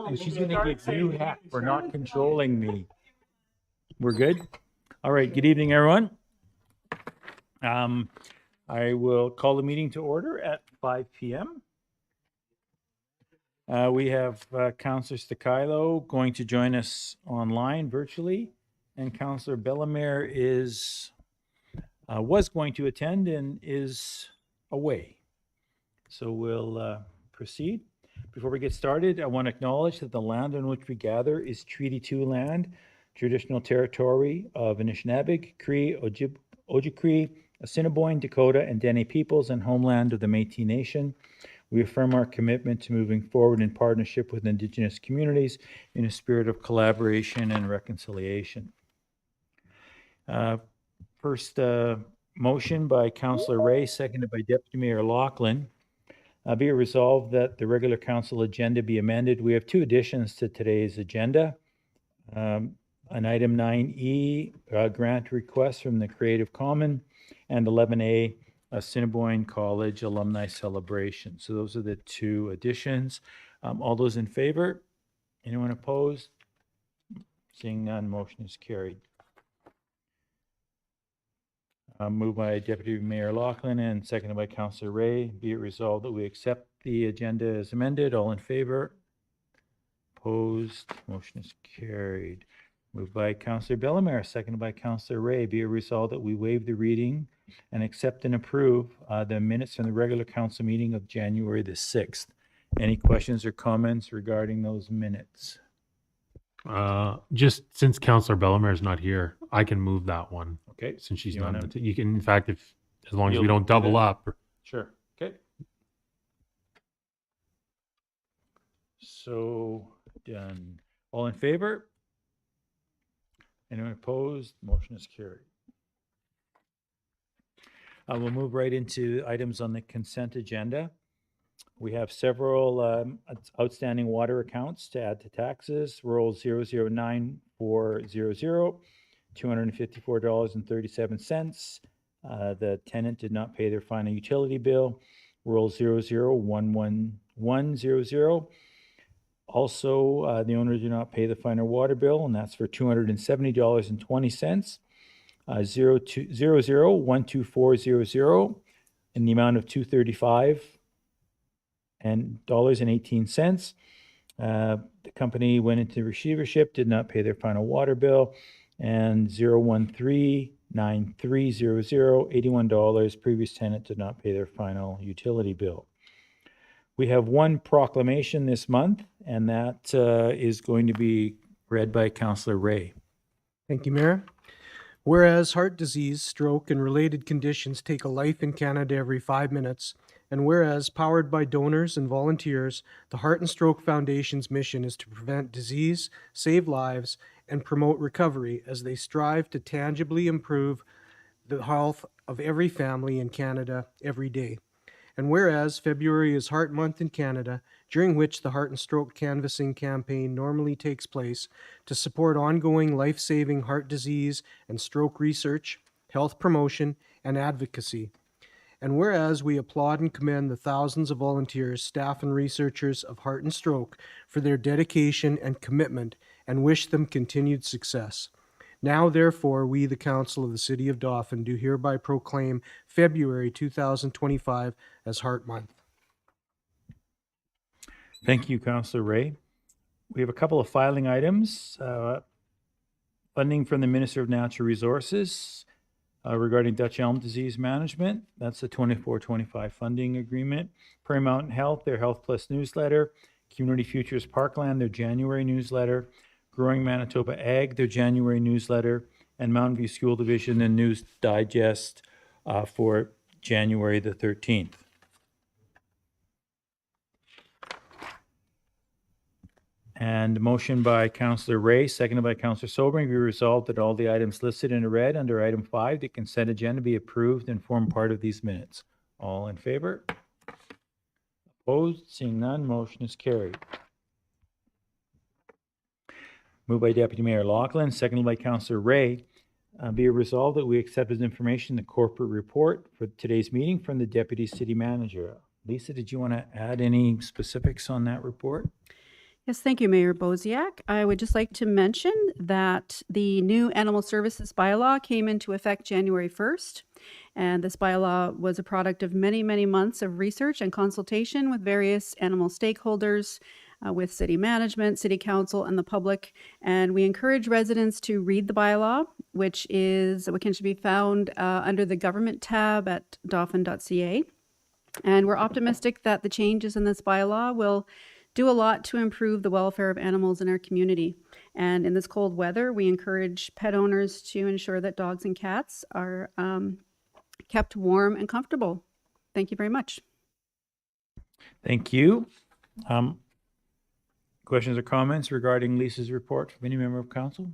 and she's going to get you heck for not controlling me. We're good? All right. Good evening, everyone. I will call the meeting to order at 5 p.m. We have Councillor Stakilo going to join us online virtually, and Councillor Bellemare was going to attend and is away. So we'll proceed. Before we get started, I want to acknowledge that the land on which we gather is Treaty 2 land, traditional territory of Anishinaabeg, Cree, Ojibwe, Assiniboine, Dakota, and Dene peoples, and homeland of the Métis Nation. We affirm our commitment to moving forward in partnership with Indigenous communities in a spirit of collaboration and reconciliation. First motion by Councillor Ray, seconded by Deputy Mayor Laughlin. Be it resolved that the regular council agenda be amended. We have two additions to today's agenda. An item 9E, grant request from the Creative Commons, and 11A, Assiniboine College alumni celebration. So those are the two additions. All those in favor? Anyone opposed? Seeing none, motion is carried. Moved by Deputy Mayor Laughlin and seconded by Councillor Ray. Be it resolved that we accept the agenda as amended. All in favor? Opposed? Motion is carried. Moved by Councillor Bellemare, seconded by Councillor Ray. Be it resolved that we waive the reading and accept and approve the minutes from the regular council meeting of January the 6th. Any questions or comments regarding those minutes? Just since Councillor Bellemare is not here, I can move that one. Okay. Since she's You not, wanna- you can, in fact, as long as we You'll don't do double that? up. Sure. Okay. So done. All in favor? Anyone opposed? Motion is carried. We'll move right into items on the consent agenda. We have several outstanding water accounts to add to taxes. Roll 009400, $254.37. The tenant did not pay their final utility bill. Roll 001100. Also, the owner did not pay the final water bill, and that's for $270.20. 001240 in the amount of $235.18. The company went into receivership, did not pay their final water bill, and 0139300, $81. Previous tenant did not pay their final utility bill. We have one proclamation this month, and that is going to be read by Councillor Ray. Thank you, Mayor. Whereas heart disease, stroke, and related conditions take a life in Canada every 5 minutes, and whereas powered by donors and volunteers, the Heart and Stroke Foundation's mission is to prevent disease, save lives, and promote recovery as they strive to tangibly improve the health of every family in Canada every day. And whereas February is Heart Month in Canada, during which the Heart and Stroke Canvassing Campaign normally takes place to support ongoing life-saving heart disease and stroke research, health promotion, and advocacy. And whereas we applaud and commend the thousands of volunteers, staff, and researchers of Heart and Stroke for their dedication and commitment and wish them continued success. Now, therefore, we, the Council of the City of Dauphin, do hereby proclaim February 2025 as Heart Month. Thank you, Councillor Ray. We have a couple of filing items. Funding from the Minister of Natural Resources regarding Dutch elm disease management. That's the 24-25 funding agreement. Prairie Mountain Health, their Health Plus newsletter. Community Futures Parkland, their January newsletter. Growing Manitoba Ag, their January newsletter, and Mountain View School Division, the News Digest for January the 13th. And motion by Councillor Ray, seconded by Councillor Sobering, be resolved that all the items listed in red under item 5, the consent agenda, be approved and form part of these minutes. All in favor? Opposed? Seeing none, motion is carried. Moved by Deputy Mayor Laughlin, seconded by Councillor Ray. Be it resolved that we accept as information the corporate report for today's meeting from the Deputy City Manager. Lisa, did you want to add any specifics on that report? Yes, thank you, Mayor Boziak. I would just like to mention that the new animal services bylaw came into effect January 1st. And this bylaw was a product of many, many months of research and consultation with various animal stakeholders, with city management, city council, and the public. And we encourage residents to read the bylaw, which can be found under the government tab at dauphin.ca. And we're optimistic that the changes in this bylaw will do a lot to improve the welfare of animals in our community. And in this cold weather, we encourage pet owners to ensure that dogs and cats are kept warm and comfortable. Thank you very much. Thank you. Questions or comments regarding Lisa's report from any member of council?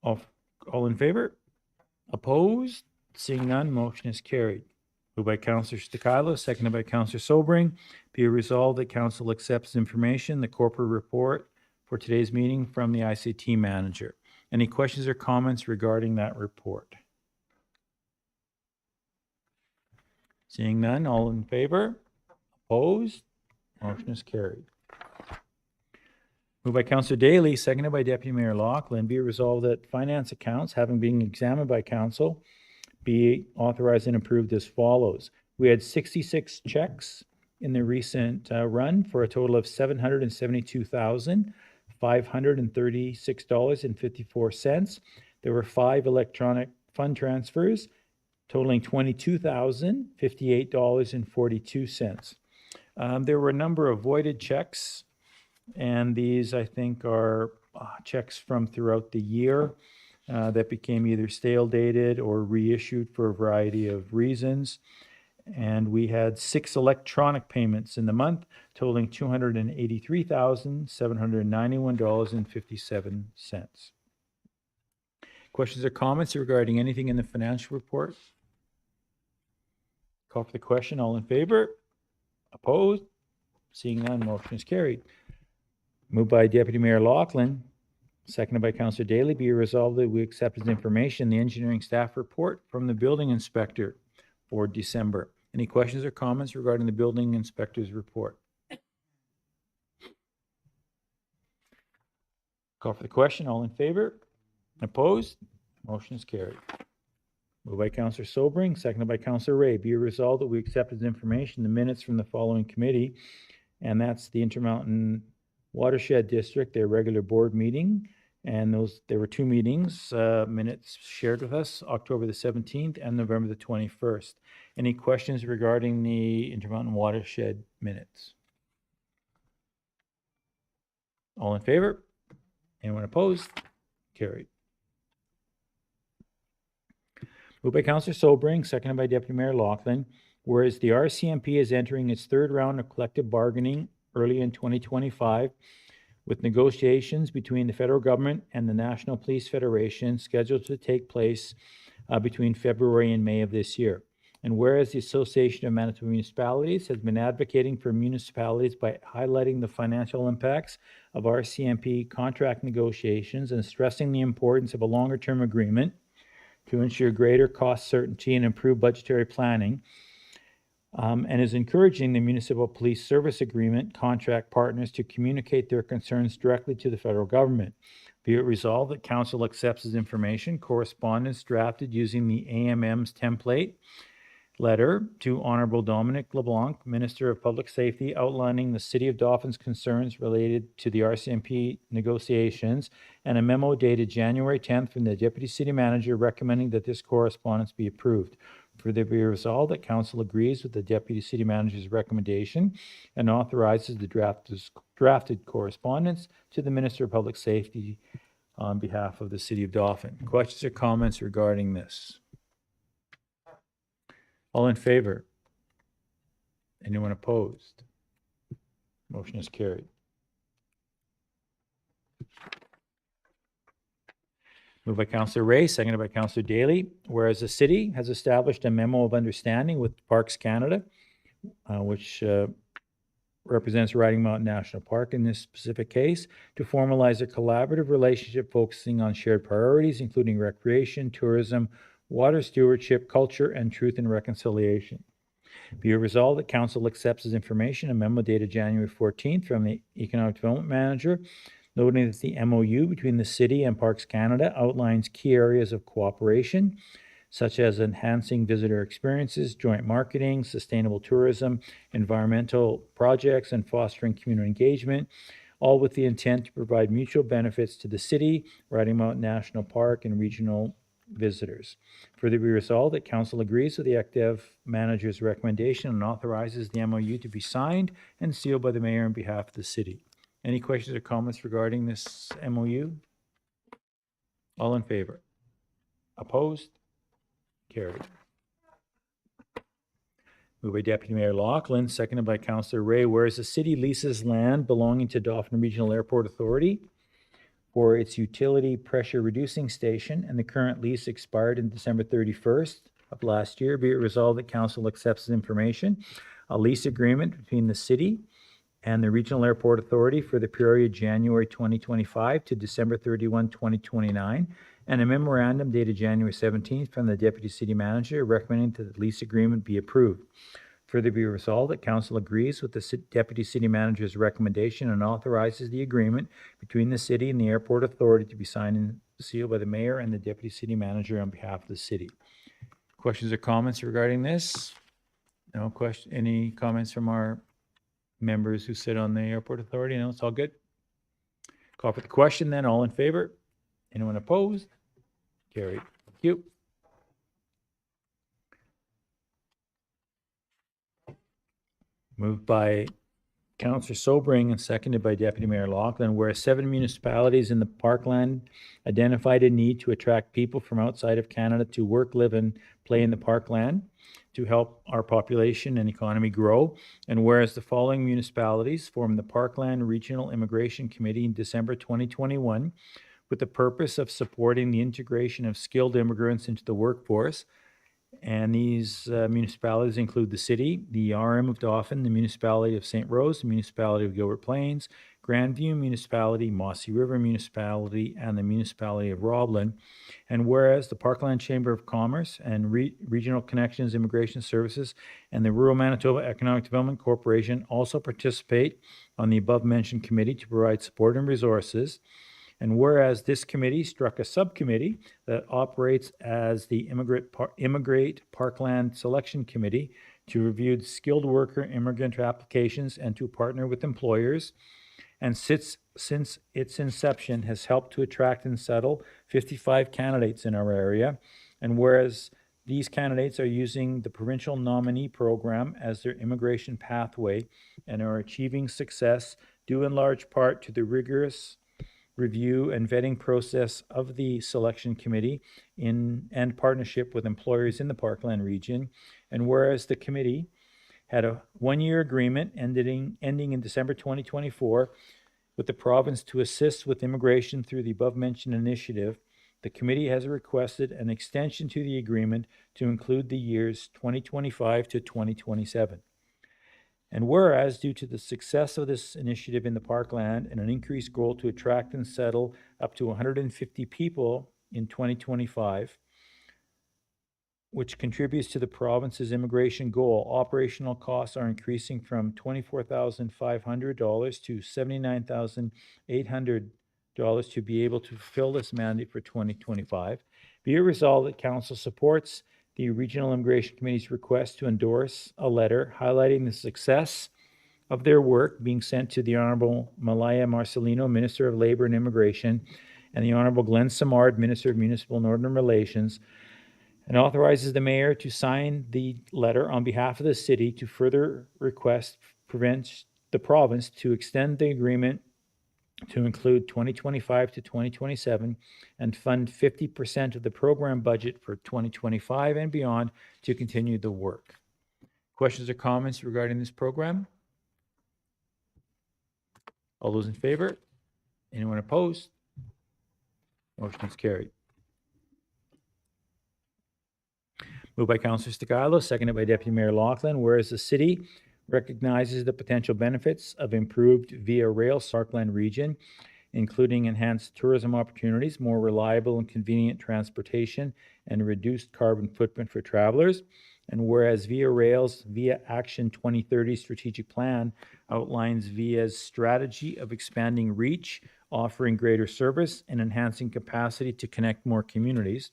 All in favor? Opposed? Seeing none, motion is carried. Moved by Councillor Stakilo, seconded by Councillor Sobring. Be it resolved that council accepts information, the corporate report for today's meeting from the ICT manager. Any questions or comments regarding that report? Seeing none, all in favor? Opposed? Motion is carried. Moved by Councillor Daly, seconded by Deputy Mayor Loughlin. Be it resolved that finance accounts, having been examined by council, be authorized and approved as follows. We had 66 checks in the recent run for a total of $772,536.54. There were 5 electronic fund transfers totaling $22,058.42. There were a number of voided checks, and these, I think, are checks from throughout the year that became either stale dated or reissued for a variety of reasons. And we had 6 electronic payments in the month, totaling $283,791.57. Questions or comments regarding anything in the financial report? Call for the question. All in favor? Opposed? Seeing none, motion is carried. Moved by Deputy Mayor Loughlin, seconded by Councillor Daly. Be resolved that we accept as information the engineering staff report from the building inspector for December. Any questions or comments regarding the building inspector's report? Call for the question. All in favor? Opposed? Motion is carried. Moved by Councillor Sobring, seconded by Councillor Ray. Be it resolved that we accept as information the minutes from the following committee, and that's the Intermountain Watershed District, their regular board meeting. And there were 2 meetings, minutes shared with us, October the 17th and November the 21st. Any questions regarding the Intermountain Watershed minutes? All in favor? Anyone opposed? Carried. Moved by Councillor Sobring, seconded by Deputy Mayor Loughlin. Whereas the RCMP is entering its 3rd round of collective bargaining early in 2025, with negotiations between the federal government and the National Police Federation scheduled to take place between February and May of this year. And whereas the Association of Manitoba Municipalities has been advocating for municipalities by highlighting the financial impacts of RCMP contract negotiations and stressing the importance of a longer-term agreement to ensure greater cost certainty and improve budgetary planning, and is encouraging the Municipal Police Service Agreement contract partners to communicate their concerns directly to the federal government. Be it resolved that Council accepts as information correspondence drafted using the AMM's template letter to Honorable Dominic LeBlanc, Minister of Public Safety, outlining the City of Dauphin's concerns related to the RCMP negotiations, and a memo dated January 10th from the Deputy City Manager recommending that this correspondence be approved. Further be resolved that Council agrees with the Deputy City Manager's recommendation and authorizes the drafted correspondence to the Minister of Public Safety on behalf of the City of Dauphin. Questions or comments regarding this? All in favor? Anyone opposed? Motion is carried. Moved by Councillor Ray, seconded by Councillor Daly. Whereas the city has established a memo of understanding with Parks Canada, which represents Riding Mountain National Park in this specific case, to formalize a collaborative relationship focusing on shared priorities, including recreation, tourism, water stewardship, culture, and truth and reconciliation. Be it resolved that council accepts as information a memo dated January 14th from the Economic Development Manager, noting that the MOU between the City and Parks Canada outlines key areas of cooperation, such as enhancing visitor experiences, joint marketing, sustainable tourism, environmental projects, and fostering community engagement, all with the intent to provide mutual benefits to the city, Riding Mountain National Park, and regional visitors. Further be resolved that council agrees with the ECDEV manager's recommendation and authorizes the MOU to be signed and sealed by the mayor on behalf of the city. Any questions or comments regarding this MOU? All in favor? Opposed? Carried. Moved by Deputy Mayor Lachlan, seconded by Councillor Ray. Whereas the city leases land belonging to Dauphin Regional Airport Authority for its utility pressure reducing station, and the current lease expired in December 31st of last year, be it resolved that council accepts this information, a lease agreement between the city and the Regional Airport Authority for the period January 2025 to December 31, 2029, and a memorandum dated January 17th from the Deputy City Manager recommending that the lease agreement be approved. Further be resolved that council agrees with the Deputy City Manager's recommendation and authorizes the agreement between the city and the Airport Authority to be signed and sealed by the Mayor and the Deputy City Manager on behalf of the city. Questions or comments regarding this? No question. Any comments from our members who sit on the Airport Authority? No, it's all good. Call for the question then. All in favor? Anyone opposed? Carried. Thank you. Moved by Councillor Sobring and seconded by Deputy Mayor Lachlan, where 7 municipalities in the Parkland identified a need to attract people from outside of Canada to work, live, and play in the Parkland to help our population and economy grow. And whereas the following municipalities formed the Parkland Regional Immigration Committee in December 2021 with the purpose of supporting the integration of skilled immigrants into the workforce. And these municipalities include the city, the RM of Dauphin, the municipality of St. Rose, the municipality of Gilbert Plains, Grandview Municipality, Mossy River Municipality, and the municipality of Roblin. And whereas the Parkland Chamber of Commerce and Regional Connections Immigration Services and the Rural Manitoba Economic Development Corporation also participate on the above-mentioned committee to provide support and resources. And whereas this committee struck a subcommittee that operates as the Immigrate Parkland Selection Committee to review skilled worker immigrant applications and to partner with employers, and since its inception has helped to attract and settle 55 candidates in our area. And whereas these candidates are using the provincial nominee program as their immigration pathway and are achieving success due in large part to the rigorous review and vetting process of the selection committee and partnership with employers in the Parkland region. And whereas the committee had a one-year agreement ending in December 2024 with the province to assist with immigration through the above-mentioned initiative, the committee has requested an extension to the agreement to include the years 2025 to 2027. And whereas, due to the success of this initiative in the Parkland and an increased goal to attract and settle up to 150 people in 2025, which contributes to the province's immigration goal, operational costs are increasing from $24,500 to $79,800 to be able to fulfill this mandate for 2025. Be it resolved that Council supports the Regional Immigration Committee's request to endorse a letter highlighting the success of their work being sent to the Honourable Malaya Marcelino, Minister of Labour and Immigration, and the Honourable Glenn Samard, Minister of Municipal Northern Relations, and authorizes the Mayor to sign the letter on behalf of the City to further request the province to extend the agreement to include 2025 to 2027 and fund 50% of the program budget for 2025 and beyond to continue the work. Questions or comments regarding this program? All those in favor? Anyone opposed? Motion is carried. Moved by Councillor Stigalo, seconded by Deputy Mayor Lachlan, whereas the city recognizes the potential benefits of improved via rail Parkland region, including enhanced tourism opportunities, more reliable and convenient transportation, and reduced carbon footprint for travelers. And whereas Via Rail's Via Action 2030 strategic plan outlines Via's strategy of expanding reach, offering greater service, and enhancing capacity to connect more communities.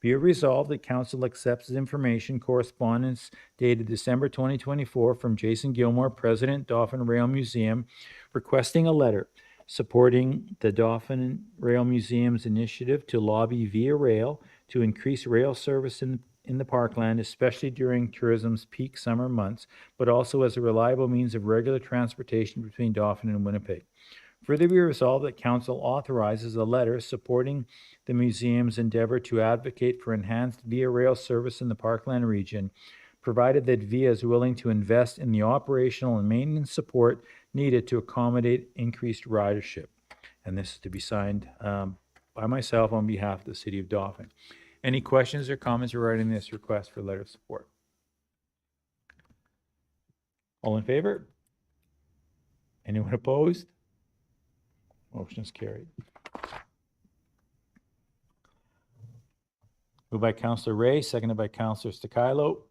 Be it resolved that Council accepts the information correspondence dated December 2024 from Jason Gilmore, President, Dauphin Rail Museum, requesting a letter supporting the Dauphin Rail Museum's initiative to lobby Via Rail to increase rail service in the parkland, especially during tourism's peak summer months, but also as a reliable means of regular transportation between Dauphin and Winnipeg. Further be resolved that Council authorizes a letter supporting the museum's endeavor to advocate for enhanced Via Rail service in the Parkland region, provided that Via is willing to invest in the operational and maintenance support needed to accommodate increased ridership. And this is to be signed by myself on behalf of the City of Dauphin. Any questions or comments regarding this request for letter of support? All in favor? Anyone opposed? Motion is carried. Moved by Councillor Ray, seconded by Councillor Stakilo.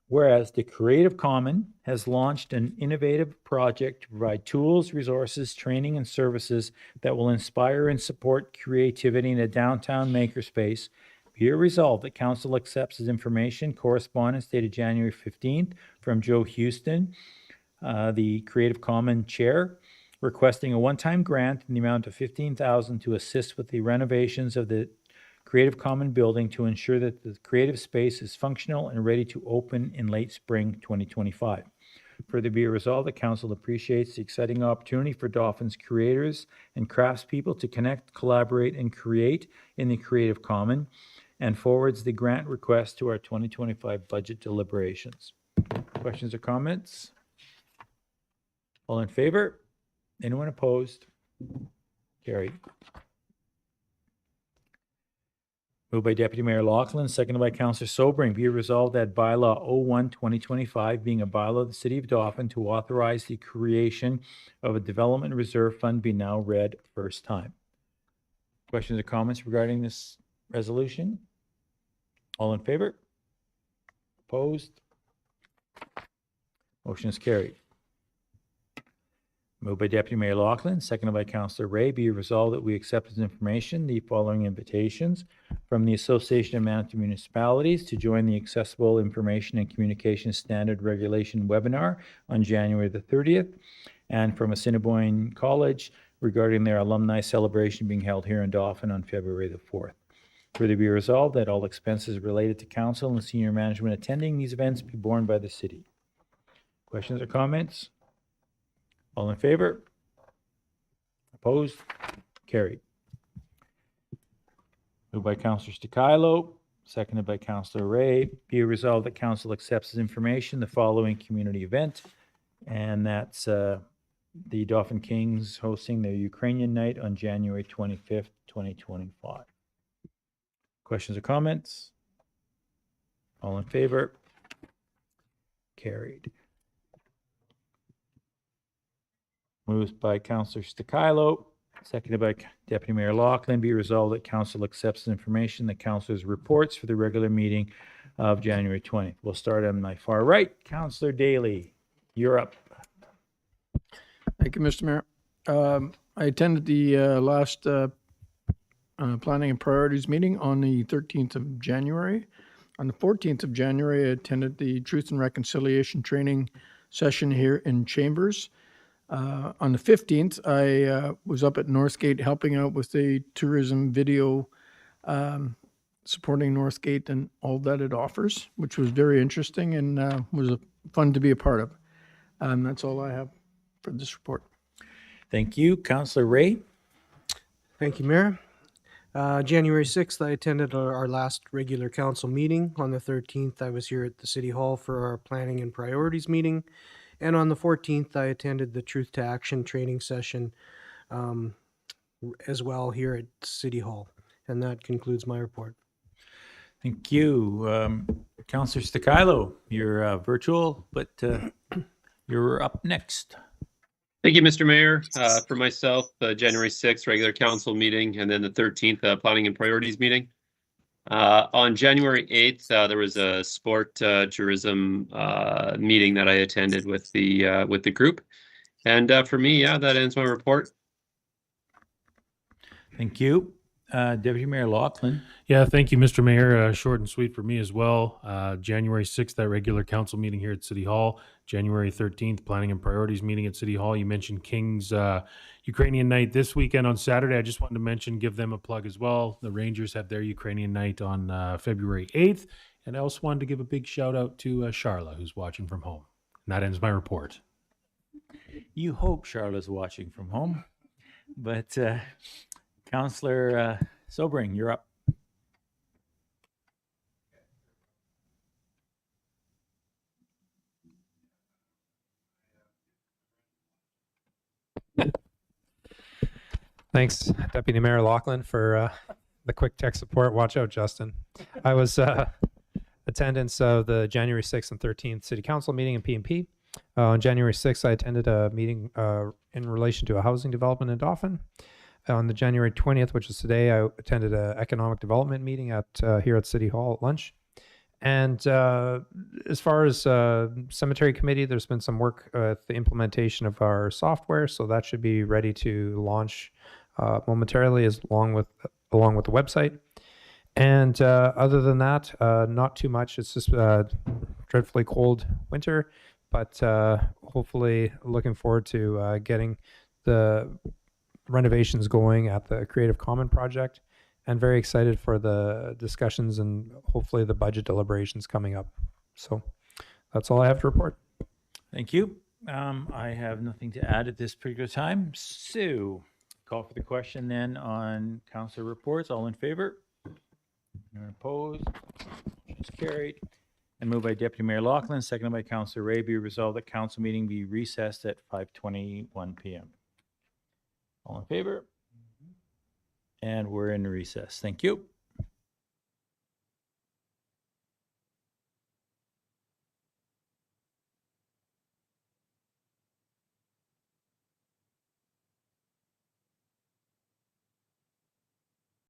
Whereas the Creative Commons has launched an innovative project to provide tools, resources, training, and services that will inspire and support creativity in a downtown makerspace, be it resolved that Council accepts as information correspondence dated January 15th from Joe Houston, the Creative Commons Chair, requesting a one-time grant in the amount of $15,000 to assist with the renovations of the Creative Commons building to ensure that the creative space is functional and ready to open in late spring 2025. Further be it resolved that Council appreciates the exciting opportunity for Dauphin's creators and craftspeople to connect, collaborate, and create in the Creative Commons, and forwards the grant request to our 2025 budget deliberations. Questions or comments? All in favor? Anyone opposed? Carried. Moved by Deputy Mayor Loughlin, seconded by Councillor Sobering. Be it resolved that bylaw 01-2025, being a bylaw of the City of Dauphin to authorize the creation of a development reserve fund, be now read first time. Questions or comments regarding this resolution? All in favor? Opposed? Motion is carried. Moved by Deputy Mayor Loughlin, seconded by Councillor Ray. Be it resolved that we accept as information the following invitations from the Association of Manitoba Municipalities to join the Accessible Information and Communication Standard Regulation webinar on January the 30th, and from Assiniboine College regarding their alumni celebration being held here in Dauphin on February the 4th. Further be resolved that all expenses related to council and senior management attending these events be borne by the city. Questions or comments? All in favor? Opposed? Carried. Moved by Councillor Stakilo, seconded by Councillor Ray. Be it resolved that Council accepts as information the following community event, and that's the Dauphin Kings hosting their Ukrainian night on January 25th, 2025. Questions or comments? All in favor? Carried. Moved by Councillor Stakilo, seconded by Deputy Mayor Loughlin. Be resolved that Council accepts the information the Councilor's reports for the regular meeting of January 20th. We'll start on my far right. Councillor Daly, you're up. Thank you, Mr. Mayor. I attended the last Planning and Priorities meeting on the 13th of January. On the 14th of January, I attended the Truth and Reconciliation training session here in Chambers. On the 15th, I was up at Northgate helping out with the tourism video, supporting Northgate and all that it offers, which was very interesting and was fun to be a part of. That's all I have for this report. Thank you. Councillor Ray. Thank you, Mayor. January 6th, I attended our last regular council meeting. On the 13th, I was here at the City Hall for our Planning and Priorities meeting. And on the 14th, I attended the Truth to Action training session as well here at City Hall. And that concludes my report. Thank you. Councillor Stakilo, you're virtual, but you're up next. Thank you, Mr. Mayor. For myself, January 6th, regular council meeting, and then the 13th, Planning and Priorities meeting. On January 8th, there was a sport tourism meeting that I attended with the group. And for me, yeah, that ends my report. Thank you. Deputy Mayor Lachlan. Yeah, thank you, Mr. Mayor. Short and sweet for me as well. January 6th, that regular council meeting here at City Hall. January 13th, planning and priorities meeting at City Hall. You mentioned King's Ukrainian night this weekend on Saturday. I just wanted to mention, give them a plug as well. The Rangers have their Ukrainian night on February 8th. And I also wanted to give a big shout out to Charla, who's watching from home. And that ends my report. You hope Charlotte's watching from home, but Councillor Sobring, you're up. Thanks, Deputy Mayor Lachlan, for the quick tech support. Watch out, Justin. I was attendance of the January 6th and 13th City Council meeting in PNP. On January 6th, I attended a meeting in relation to a housing development in Dauphin. On the January 20th, which is today, I attended an economic development meeting at here at City Hall at lunch. And as far as cemetery committee, there's been some work with the implementation of our software, so that should be ready to launch momentarily, along with the website. And other than that, not too much. It's just a dreadfully cold winter, but hopefully looking forward to getting the renovations going at the Creative Commons project, and very excited for the discussions and hopefully the budget deliberations coming up. So that's all I have to report. Thank you. I have nothing to add at this particular time. So call for the question then on council reports. All in favor? Anyone opposed? It's carried. And moved by Deputy Mayor Lachlan, seconded by Councillor Ray. Be resolved that council meeting be recessed at 5:21 p.m. All in favor? And we're in recess. Thank you.